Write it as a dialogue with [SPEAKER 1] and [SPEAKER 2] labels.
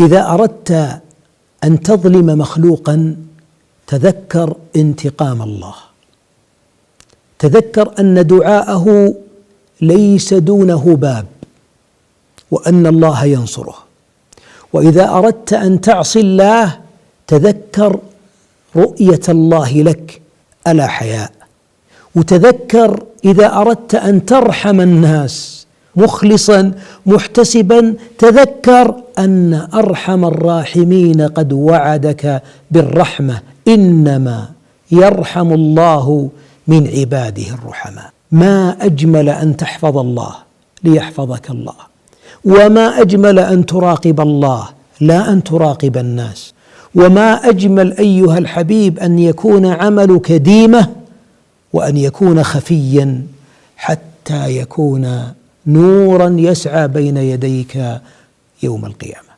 [SPEAKER 1] إذا أردت أن تظلم مخلوقا تذكر انتقام الله، تذكر أن دعاءه ليس دونه باب، وأن الله ينصره. وإذا أردت أن تعصي الله تذكر رؤية الله لك ألا حياء. وتذكر إذا أردت أن ترحم الناس مخلصا محتسبا تذكر أن أرحم الراحمين قد وعدك بالرحمة، إنما يرحم الله من عباده الرحماء. ما أجمل أن تحفظ الله ليحفظك الله، وما أجمل أن تراقب الله لا أن تراقب الناس، وما أجمل أيها الحبيب أن يكون عملك ديمة، وأن يكون خفيا حتى يكون نورا يسعى بين يديك يوم القيامة.